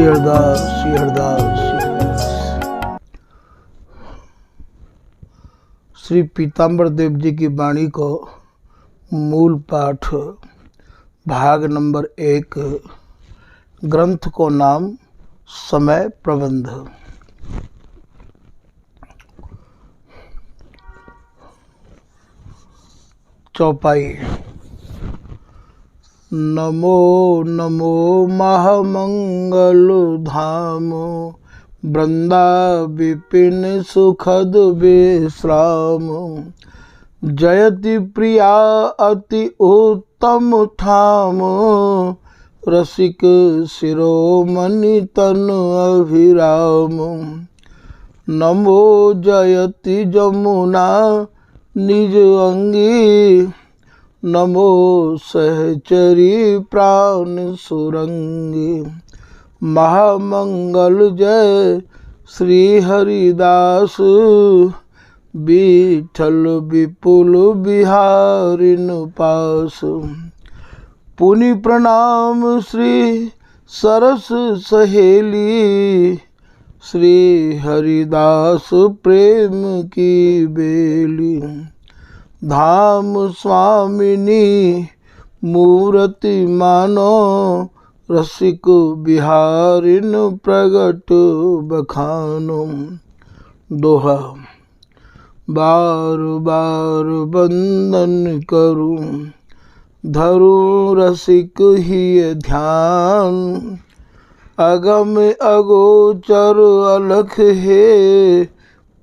हरदास श्री हरदास श्री हरदास। श्री पीताम्बर देव जी की वाणी को मूल पाठ भाग नंबर 1, ग्रंथ को नाम समय प्रबंध। चौपाई। नमो नमो महामंगल धाम, वृंदा विपिन सुखद विश्राम। जयति प्रिया अति उत्तम ठाम, रसिक शिरोमणि तन अभिराम। नमो जयति जमुना निज अंगी, नमो सहचरी प्राण सुरंगी। महामंगल जय श्री हरिदास, विठल विपुल बिहारिन पास। पुनि प्रणाम श्री सरस सहेली, श्री हरिदास प्रेम की बेली। धाम स्वामिनी मूर्ति मानो, रसिक बिहारिन प्रगट बखानो। दोहा। बार बार बंदन करूं, धरूं रसिक ही ध्यान। अगम अगोचर अलख है,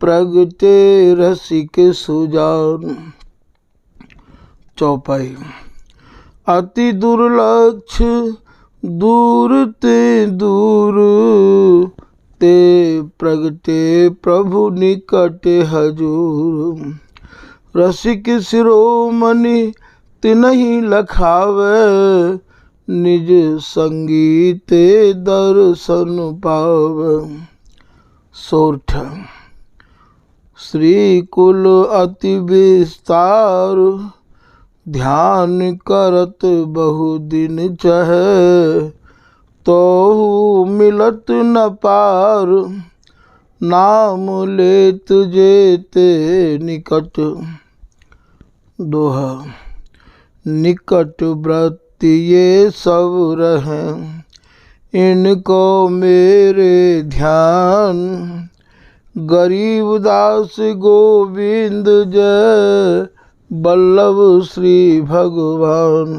प्रगटे रसिक सुजान। चौपाई। अति दुर्लक्ष दूर ते दूर, ते प्रगटे प्रभु निकट हजूर। रसिक शिरोमणि तिनहि लखावे, निज संगीत दर्शन पावे। सोरठ। श्री कुल अति विस्तार, ध्यान करत बहु दिन चहे। तोहु मिलत न पार, नाम लेत जेते निकट। दोहा। निकट व्रत ये सब रहें, इनको मेरे ध्यान। गरीब दास गोविंद जय, बल्लभ श्री भगवान।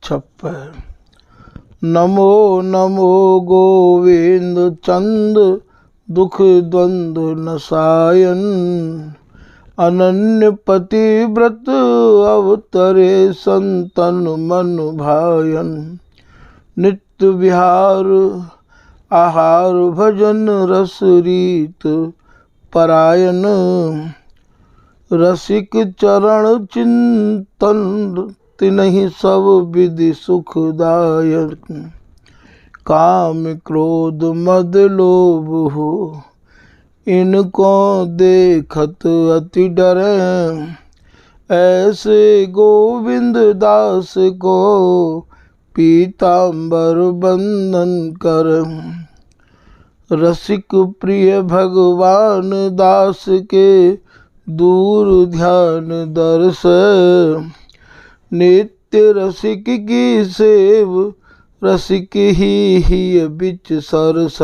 छप्पन। नमो नमो गोविंद चंद, दुख द्वंद्व नसायन। अनन्य पतिव्रत अवतरे, संतन मन भायन। नित्य विहार आहार भजन, रस रीत परायण। रसिक चरण चिंतन, तिनहि सब विधि सुखदायक। काम क्रोध मद लोभ हो, इनको देखत अति डरे। ऐसे गोविंद दास को, पीताम्बर बंदन कर। रसिक प्रिय भगवान दास के, दूर ध्यान दर्श। नित्य रसिक की सेव, रसिक ही बिच सरस।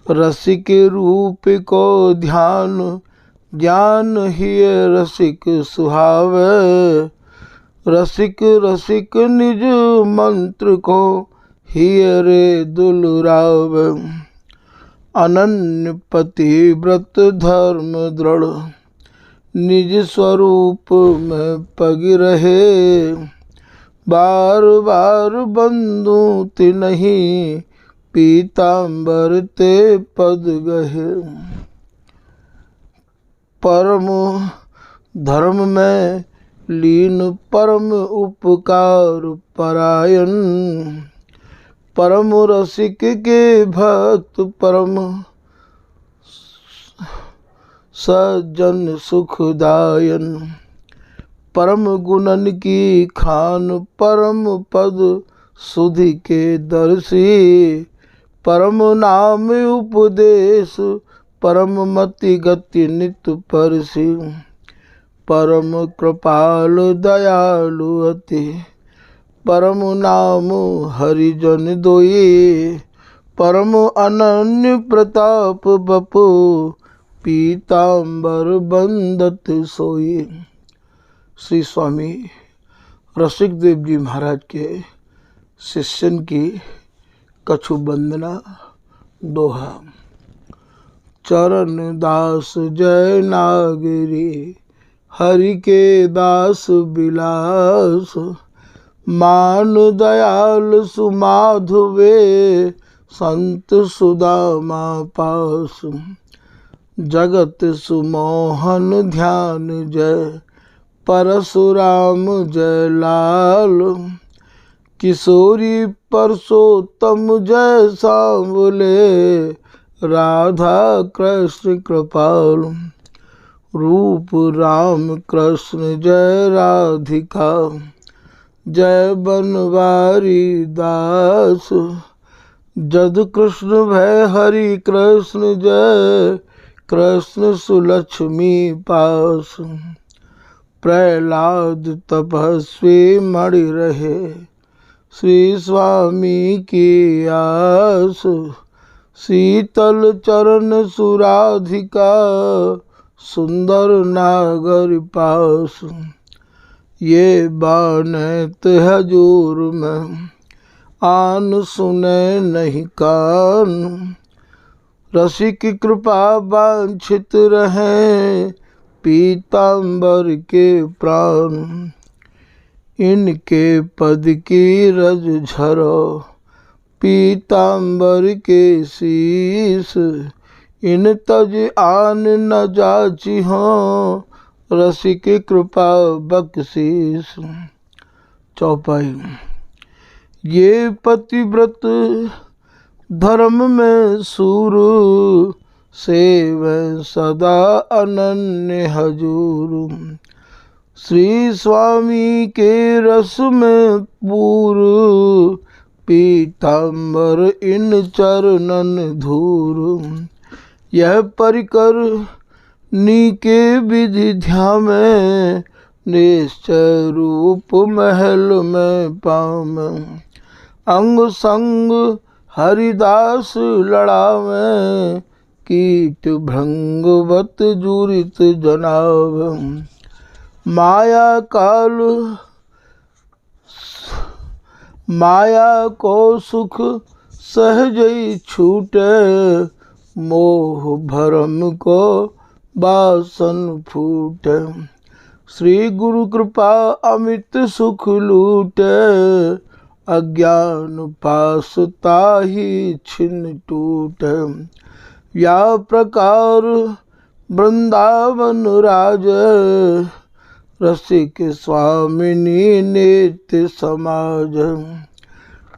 रसिक रूप को ध्यान, ज्ञान ही रसिक सुहावे। रसिक रसिक निज मंत्र को, हियरे दुलराव। अनन्य पतिव्रत धर्म दृढ़, निज स्वरूप में पग रहे। बार बार बंधु तिनहि, पीताम्बर ते पद गहे। परम धर्म में लीन, परम उपकार परायण। परम रसिक के भक्त, परम सज्जन सुखदायन। परम गुणन की खान परम पद सुधि के दर्शी, परम नाम उपदेश परम मति गति नित परसी, परम कृपाल दयालु अति परम नाम हरिजन दोई, परम अनन्य प्रताप बपु पीताम्बर बंदत सोई। श्री स्वामी रसिक देव जी महाराज के शिष्यन की कछु वंदना दोहा। चरण दास जय नागरी हरि के दास बिलास, मान दयाल सुमाधुवे संत सुदामा पास, जगत सुमोहन ध्यान जय परशुराम जय लाल, किशोरी परसोत्तम जय सांवले राधा कृष्ण कृपाल, रूप राम कृष्ण जय राधिका जय बनवारी दास, जद कृष्ण भय हरि कृष्ण जय कृष्ण सुलक्ष्मी पास, प्रहलाद तपस्वी मणि रहे श्री स्वामी की आस, शीतल चरण सुराधिका सुंदर नागर पास, ये बानैत हजूर में आन सुने नहीं कान, रसिक कृपा वांछित रहे पीताम्बर के प्राण, इनके पद की रज झरो पीताम्बर के शीस, इन तज आन न जाची हो रसिक कृपा बख्शीस। चौपाई। ये पतिव्रत धर्म में सूर, सेव सदा अनन्य हजूर, श्री स्वामी के रस में पूर, पीताम्बर इन चरणन धूर, यह परिकर नीके विधि ध्या में, निश्चय रूप महल में पाम, अंग संग हरिदास लड़ावे, कीट भृंगवत जुरित जनाव, माया को सुख सहजई छूटे, मोह भरम को बासन फूटे, श्री गुरु कृपा अमित सुख लूटे, अज्ञान पास ताहि छिन्न टूटे, या प्रकार वृंदावन राज, रसिक स्वामिनी नित्य समाज,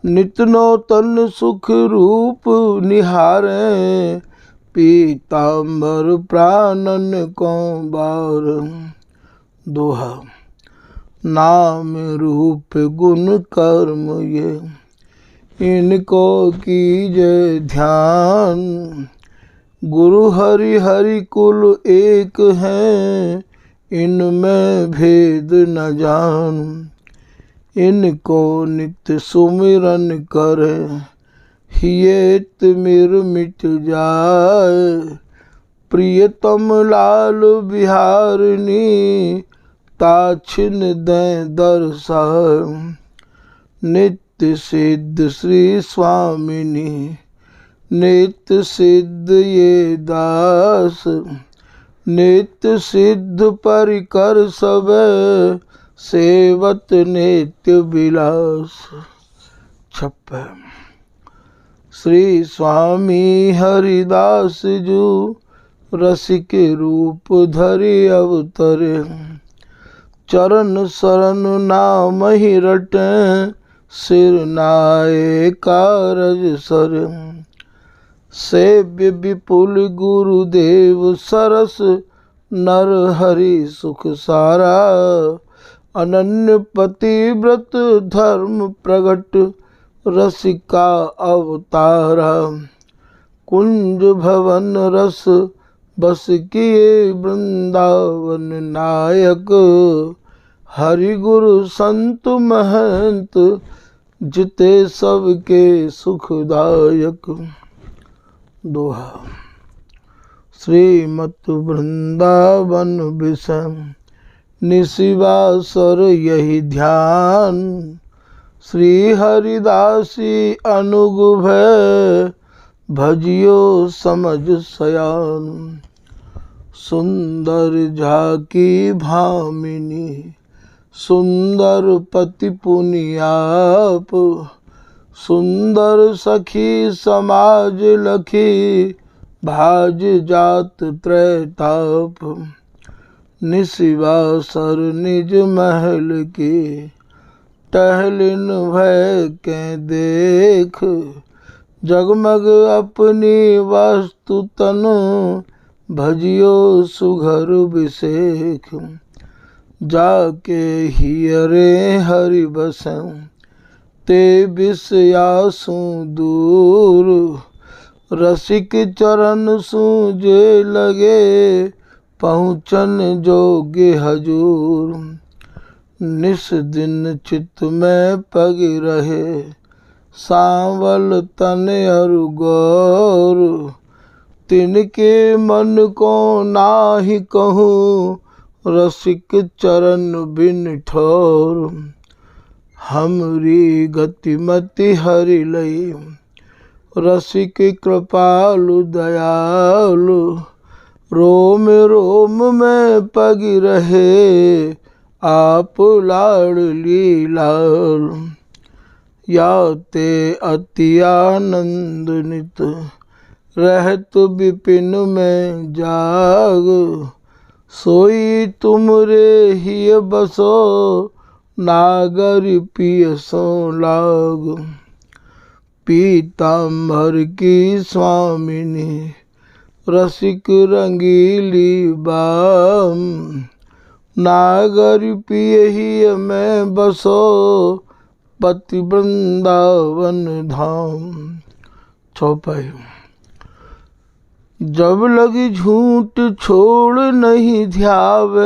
नित नूतन सुख रूप निहारे, पीताम्बर प्राणन को बार। दोहा। नाम रूप गुण कर्म ये, इनको कीजे ध्यान, गुरु हरि हरि कुल एक हैं, इनमें भेद न जान, इनको नित्य सुमिरन करे, हियत मिर मिट जाए, प्रियतम लाल बिहारिनी, ताछिन दें दर्शाए, नित्य सिद्ध श्री स्वामिनी, नित्य सिद्ध ये दास, नित्य सिद्ध परिकर सब, सेवत नित्य विलास। 56। श्री स्वामी हरिदास जो रसिक रूप धरि अवतरे, चरण शरण नाम ही रटे, सिर नाये कारज सर, सेव्य विपुल गुरुदेव सरस, नर हरि सुख सारा, अनन्य पतिव्रत धर्म प्रगट रसिका अवतारा। कुंज भवन रस बस किए वृंदावन नायक। हरि गुरु संत महंत जिते सबके सुखदायक। दोहा। श्रीमत वृंदावन विषम निशिवासर यही ध्यान। श्री हरिदासी अनुग भय भजियो समझ सयान। सुंदर झाकी भामिनी सुंदर पति पुनियाप। सुंदर सखी समाज लखी भाज जात त्रैताप। निशिवासर निज महल की टहलिन भय के देख। जगमग अपनी वस्तु तनु भजियो सुघर विषेख। जाके हियरे हरि बसं ते बिसयासु दूर। रसिक चरण सूजे लगे पहुँचन जोगे हजूर। निस दिन चित्त में पग रहे सांवल तन अरु गौर। तिनके मन को नाहि कहूँ रसिक चरण बिन ठोर। हमरी गतिमति हरि लई रसिक कृपालु दयालु। रोम रोम में पग रहे आप लाडली लाल। या ते अति आनंद नित रहत विपिन में जाग। सोई तुमरे ही बसो नागर पियसो लाग। पीताम्बर की स्वामिनी रसिक रंगीली बाम। नागर पियही में बसो पति वृंदावन धाम। चौपाई। जब लगी झूठ छोड़ नहीं ध्यावे।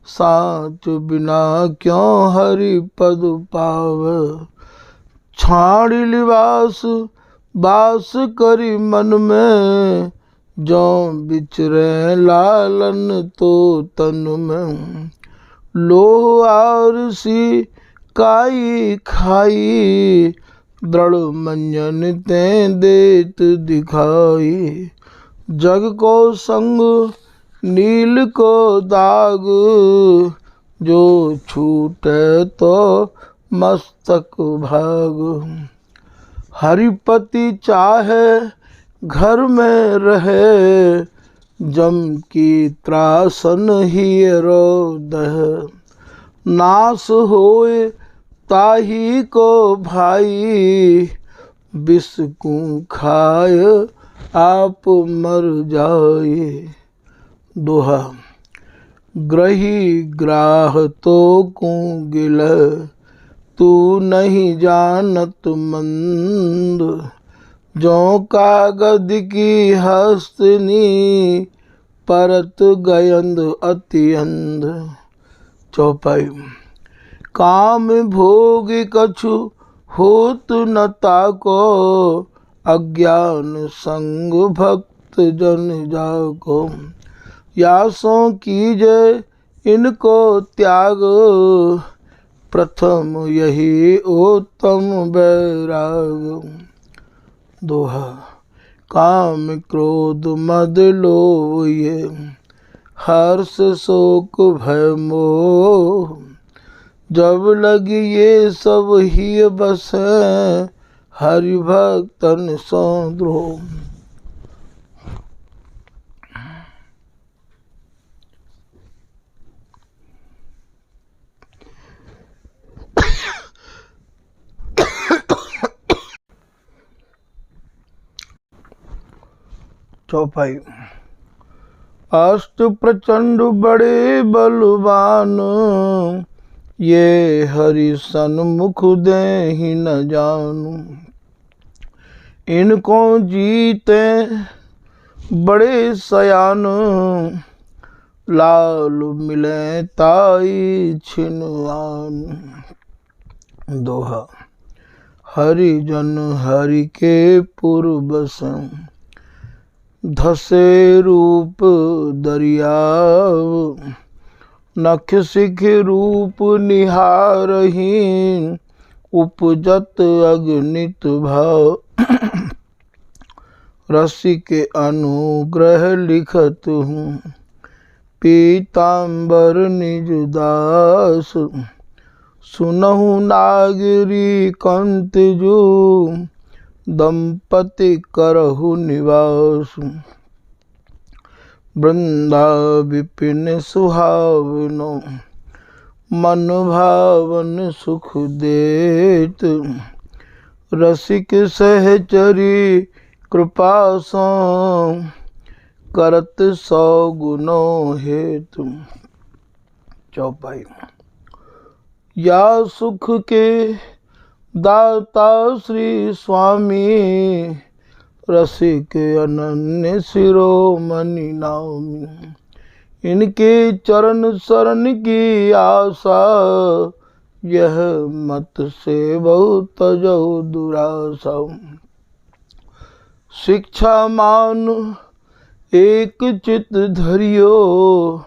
साच बिना क्यों हरि पद पावे। छाड़ी लिबास बास करी मन में। जो बिचरे लालन तो तन में। लोह आरसी काई खाई। दृढ़ मंजन ते देत दिखाई। जग को संग नील को दाग। जो छूटे तो मस्तक भाग। हरिपति चाहे घर में रहे। जम की त्रासन ही रो दह। नाश होए ताही को भाई। विष को खाए आप मर जाए। दोहा। ग्रही ग्राह तो को गिल। तू नहीं जानत मंद। जो कागद की हस्तनी परत गयंद अति अंध। चौपाई। काम भोग कछु होत न ताको। अज्ञान संग भक्त जन जाको। यासों कीजे इनको त्याग। प्रथम यही उत्तम बैराग। दोहा। काम क्रोध मद लोभ ये हर्ष शोक भय मोह। जब लगी ये सब ही बस हरि भक्तन सो द्रोह। चौपाई। अष्ट प्रचंड बड़े बलवान, ये हरि सन्मुख देहि न जानू। इनको जीते बड़े सयान, लाल मिले ताई छिनवान। दोहा। हरि जन हरि के पुर बसन, धसे रूप दरियाव। नख सिख रूप निहारही, उपजत अगणित भाव। रसिक अनुग्रह लिखत हूँ, पीताम्बर निज दास। सुनहु नागरी कंत जो, दंपति करहु निवास। वृंदा विपिन सुहावनो, मन भावन सुख देत। रसिक सहचरी कृपा सो, करत सौ गुनो हेतु। चौपाई। या सुख के दाता श्री स्वामी, रसिक अनन्य शिरोमणि नामी। इनके चरण शरण की आशा, यह मत से बहुत तजौ दुरासा। शिक्षा मान एक चित धरियो,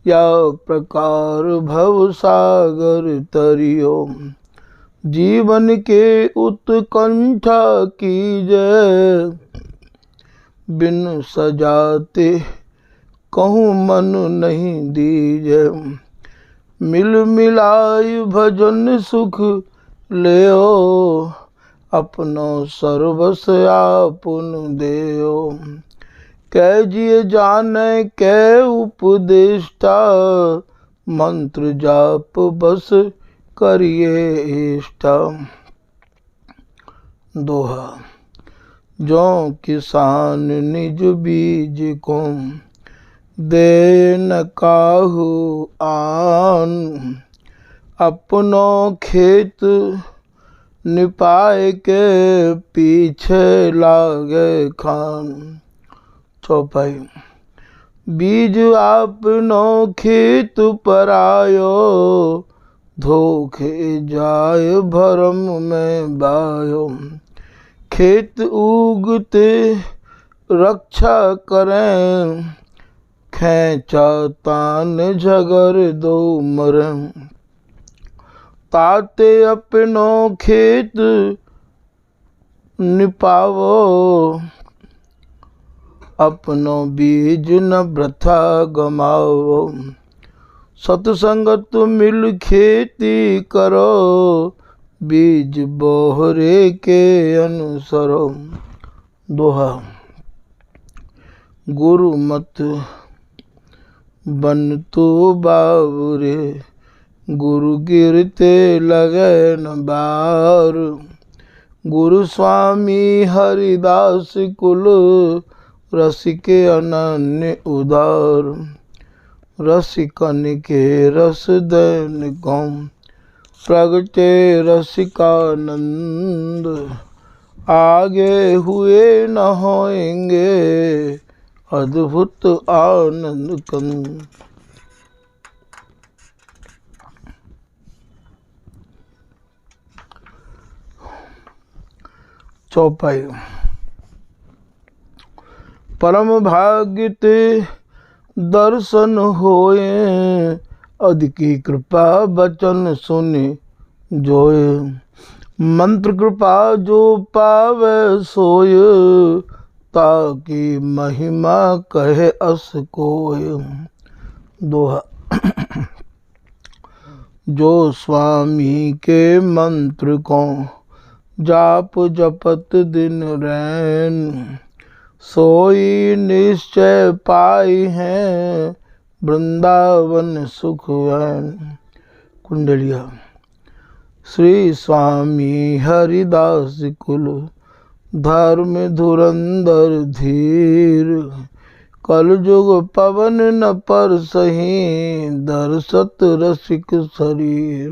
या प्रकार भव सागर तरियो। जीवन के उत्कंठा कीजै, बिन सजाते कहूँ मन नहीं दीजै। मिल मिलाई भजन सुख लेओ, अपनो सर्वस आपुन देओ। कै जिय जाने कै उपदेष्टा, मंत्र जाप बस करिए इष्टा। दोहा। जो किसान निज बीज को, दे न काहू आन। अपनो खेत निपाए के, पीछे लागे खान। चौपाई। बीज आपनो खेत परायो, धोखे जाय भरम में बायो। खेत उगते रक्षा करें, खेचा तान झगर दो मरें। ताते अपनो खेत निपावो, अपनो बीज न वृथा गमाओ। सतसंगत मिल खेती करो, बीज बोहरे के अनुसरो। दोहा। गुरु मत बन तो बावरे, गुरु गिरते लगे न बार। गुरु स्वामी हरिदास कुल, रसिक अनन्य उदार। रसिकन के रस दैन कौम, प्रगटे रसिकानंद। आगे हुए न होएंगे, अद्भुत आनंद कंद। चौपाई। परम भाग्य ते दर्शन होए, अधिकी कृपा बचन सुनि जोए। मंत्र कृपा जो पावे सोय, ताकि महिमा कहे अस कोय। दोहा। जो स्वामी के मंत्र को, जाप जपत दिन रैन। सोई निश्चय पाई हैं, वृंदावन सुख वैन। कुंडलिया। श्री स्वामी हरिदास कुल, धर्म धुरंधर धीर। कल जुग पवन न पर सही, दर्शत रसिक शरीर।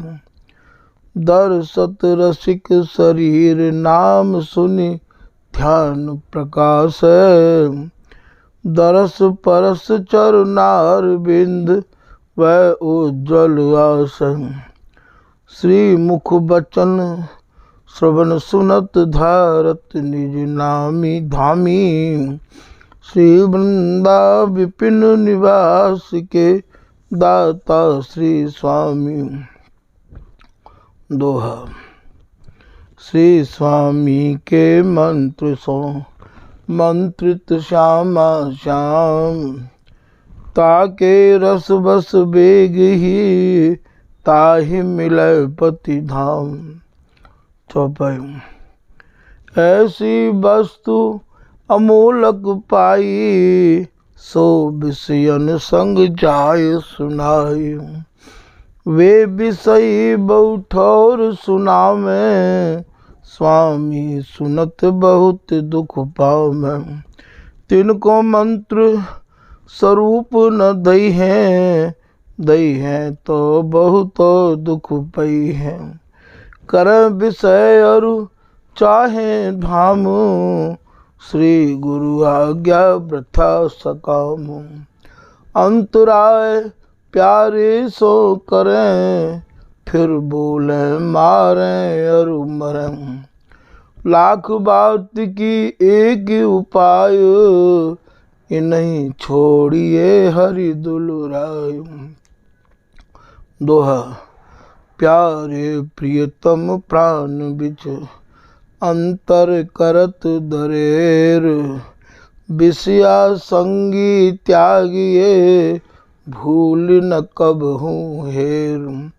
दर्शत रसिक शरीर, नाम सुनि ध्यान प्रकाश। दरस परस चरुनार बिंद, वह उज्ज्वल आस। श्री मुख बचन श्रवण सुनत, धारत निज नामी धामी। श्री वृंदा विपिन निवास के, दाता श्री स्वामी। दोहा। श्री स्वामी के मंत्र सो, मंत्रित श्यामा श्याम। ताके रस बस बेग ही, ताहि मिलय पति धाम। चौपाई। ऐसी वस्तु अमोलक पाई, सो विषयन संग जाय सुनाई। वे विषयी बहुठौर सुनावें, स्वामी सुनत बहुत दुख पावै। तिनको मंत्र स्वरूप न दई हैं तो बहुत दुख पई है। कर विषय अरु चाहे धाम, श्री गुरु आज्ञा वृथा सकाम। अंतराय प्यारे सो करें, फिर बोले मारें अरु मरें। लाख बात की एक उपाय, इन्हीं छोड़िए हरि दुलराय। दोहा। प्यारे प्रियतम प्राण बिच, अंतर करत दरेर। विषया संगी त्यागिए, भूल न कबहू हेर।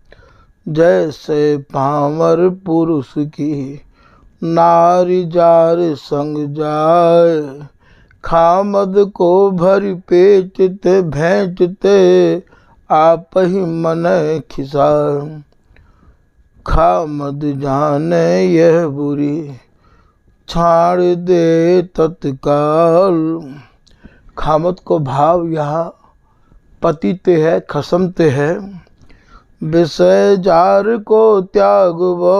जैसे पामर पुरुष की, नारी जार संग जाय। खामद को भरी पेटते भेंटते, आप ही मन खिसाय। खामद जाने यह बुरी, छाड़ दे तत्काल। खामद को भाव यहाँ पतिते है, खसमते है। विषय जार को त्यागवो,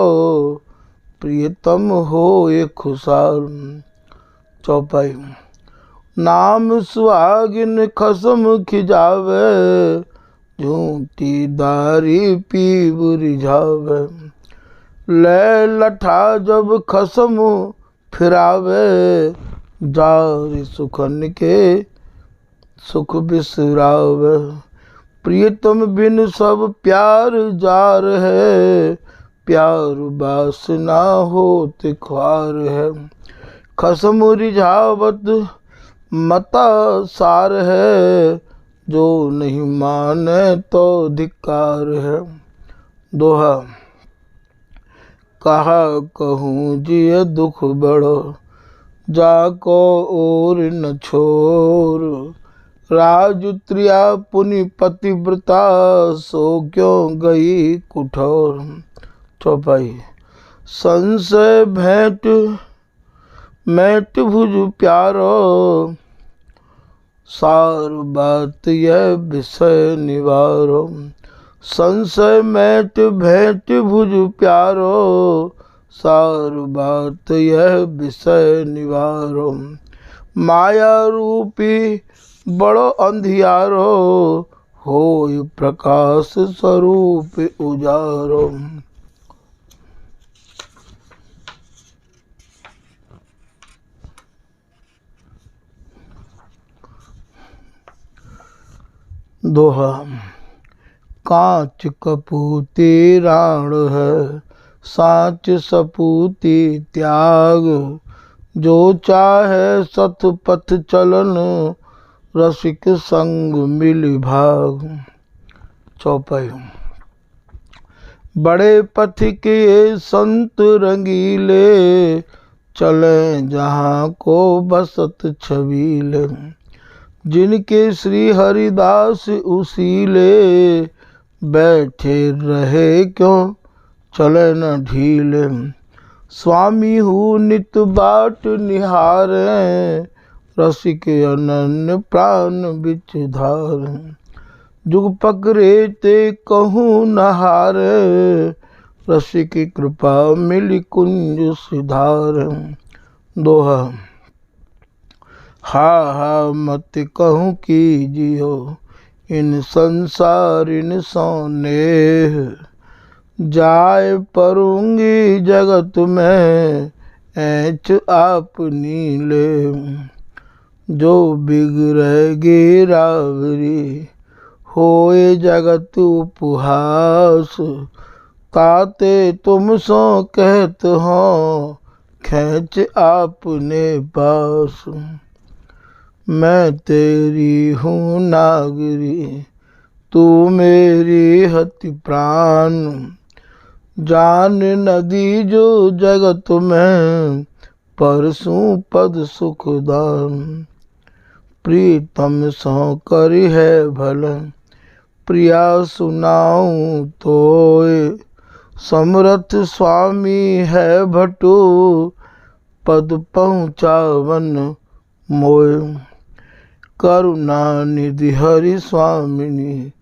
प्रियतम हो ये खुशाल। चौपाई। नाम सुहागिन खसम खिजावे, झूठी दारी पीब रिझावे। ले लठा जब खसम फिरावे, जार सुखन के सुख बिसरावे। प्रियतम बिन सब प्यार जार है, प्यार बासना होत ख्वार है। खसम रिझावत मता सार है, जो नहीं माने तो धिक्कार है। दोहा। कहा कहूँ जिय दुख बड़ो, जाको और न छोर। राजुत्रिया पुनि पतिव्रता, सो क्यों गई कुठोर। चौपाई। संशय भेंट मैट भुज प्यारो, सार बात यह विषय निवारो। संशय मैट भेंट भुज प्यारो, सार बात यह विषय निवारो। माया रूपी बड़ो अंधियारो, होय प्रकाश स्वरूप उजारो। दोहा। कांच कपूती राण है, साच सपूती त्याग। जो चाहे सत पथ चलन, रसिक संग मिल भाग। चौपाई। बड़े पथिक ये संत रंगीले, चले जहाँ को बसत छबीले। जिनके श्री हरिदास उसीले, बैठे रहे क्यों चले न ढीले। स्वामी हूँ नित बाट निहारे, रसिक अनन्य प्राण बिच धार। जुग पकड़े ते कहूँ नहार, रसिक की कृपा मिली कुंज सिधार। दोहा। हा मत कहूँ कीजियो इन संसारिन सोनेह, जाय परूंगी जगत में ऐच आपनी ले। जो बिगड़ेगी रावरी होए जगत उपहास, ताते तुम सो कहत हो खैच आपने पास। मैं तेरी हूँ नागरी तू मेरी हति प्राण, जान नदी जो जगत में परसूं पद सुखदान। प्रीतम सो करी है भल प्रिया सुनाऊं तोय, समर्थ स्वामी है भटू पद पहुँचावन मोय। करुणा निधि हरि स्वामिनी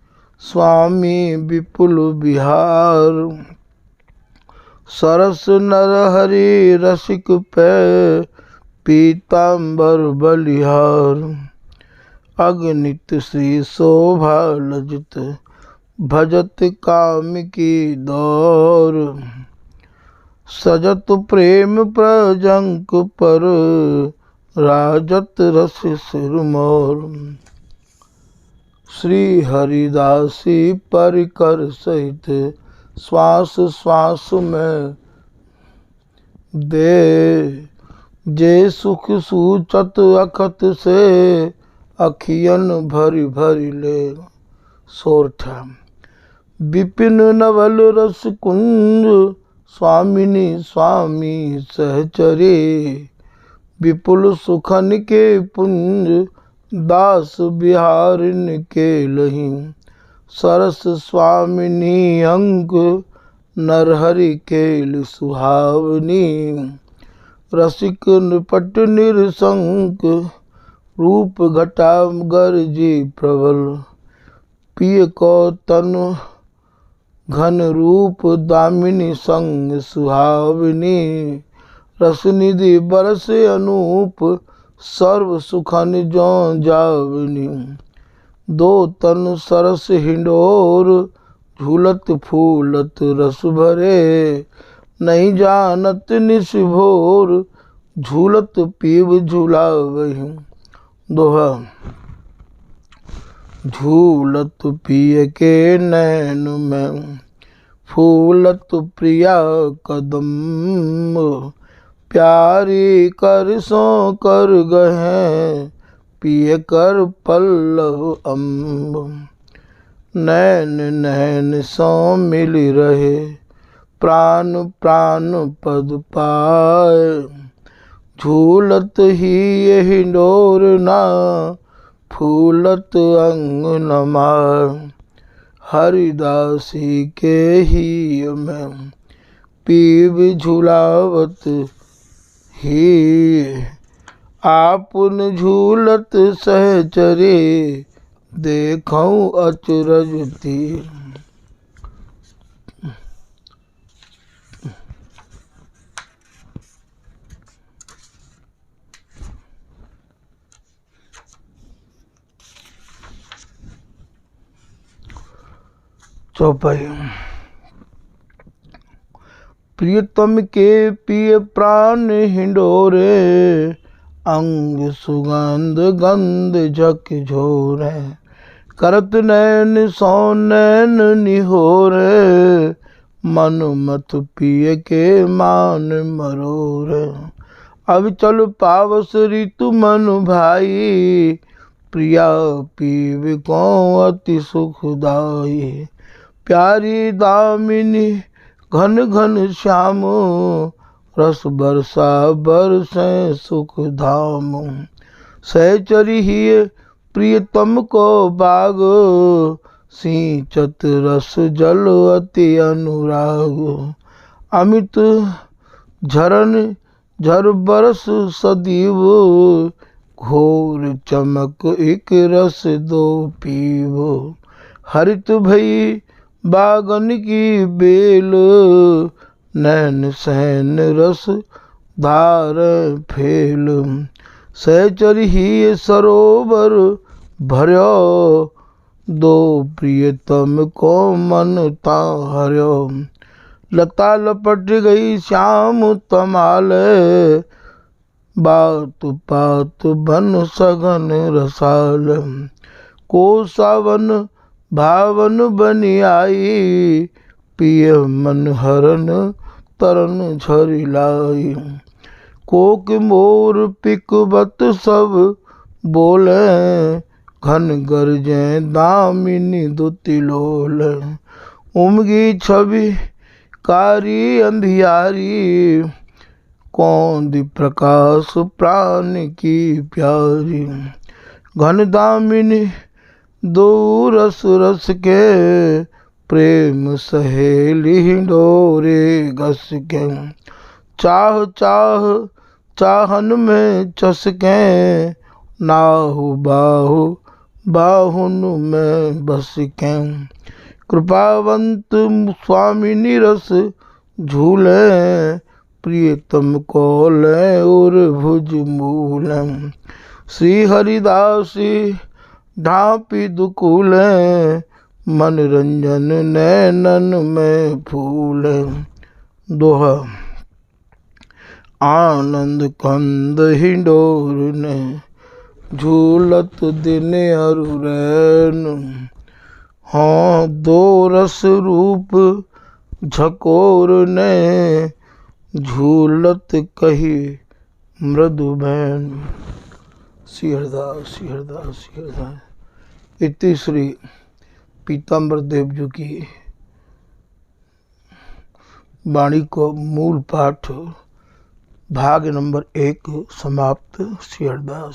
स्वामी विपुल बिहार, सरस नर हरि रसिक पे पीताम्बर बलिहार। अगणित श्री शोभा लजित भजत काम की दौर, सजत प्रेम प्रजंक पर राजत रस सिरमौर। श्री हरिदासी परिकर सहित श्वास श्वास में दे, जे सुख सूचत अखत से अखियन भरी भरी ले। सोरठा। विपिन नवल रस कुंज स्वामिनी स्वामी सहचरे, विपुल सुखन के पुंज दास बिहारिन के लही। सरस स्वामिनी अंक नरहरि केल सुहावनी, रसिक नृपट निरसंक रूप घटा गरजी प्रबल। पिय को तन घन रूप दामिनी संग सुहावनी, रसनिधि बरस अनूप सर्व सुखन जो जावनी। दो तन सरस हिंडोर झूलत फूलत रस भरे, नहीं जानत निश भोर झूलत पीव झूलावही। दोहा। झूलत पिय के नैन में फूलत प्रिया कदम, प्यारी कर सो कर गहे पिय कर पल्लव अम्ब। नैन नैन सो मिल रहे प्राण प्राण पद पाए, झूलत ही यही डोर ना फूलत अंग नमार। हरिदासी के ही में पीव झूलावत ही, आपुन झूलत सहचरे देखऊं अचरज तीर। चौपाई। प्रियतम के पिय प्राण हिंडोरे, अंग सुगंध गंध झक झोरे। करत नैन सो नैन निहोरे, मन मत पिय के मान मरोरे। अब चल पावस ऋतु मन भाई, प्रिया पीव को अति सुखदाई। प्यारी दामिनी घन घन श्याम, रस बरसा बरसे सुख धाम। सहचरी ही प्रियतम को बाग, सिंचत रस जल अति अनुराग। अमित झरन झर बरस सदीव, घोर चमक एक रस दो पीवो। हरित भई बागन की बेल, नैन सैन रस धार फेल। सहचर ही सरोवर भर्यो, दो प्रियतम को मन ताहर्यो। लता लपट गई श्याम तमाल, बात पात बन सघन रसाल। को सावन भावन बनी आई, पिय मन हरन तरन झरिलाई। कोक मोर पिकबत सब बोले, घन गरजे दामिनी दुतिलोल। उमगी छवि कारी अंधियारी, कौंदी प्रकाश प्राण की प्यारी। घन दामिनी दो रस रस के, प्रेम सहेली डोरे घस के। चाह चाह चाहन में चसके, नाहु बाहु बाहुन में बस के। कृपावंत स्वामिनी रस झूले, प्रियतम को ले और भुज मूल। श्री हरिदासी ढापी दुकूले, मनरंजन नैनन में फूल। दोहा। आनंद कंद हिंडोर ने, झूलत दिन अरु रैन। हाँ दो रस रूप झकोर ने, झूलत कही मृदु बैन। श्री हरिदास श्री हरिदास श्री हरिदास। इति श्री पीताम्बर देव जी की वाणी को मूल पाठ भाग नंबर 1 समाप्त। श्री हरिदास।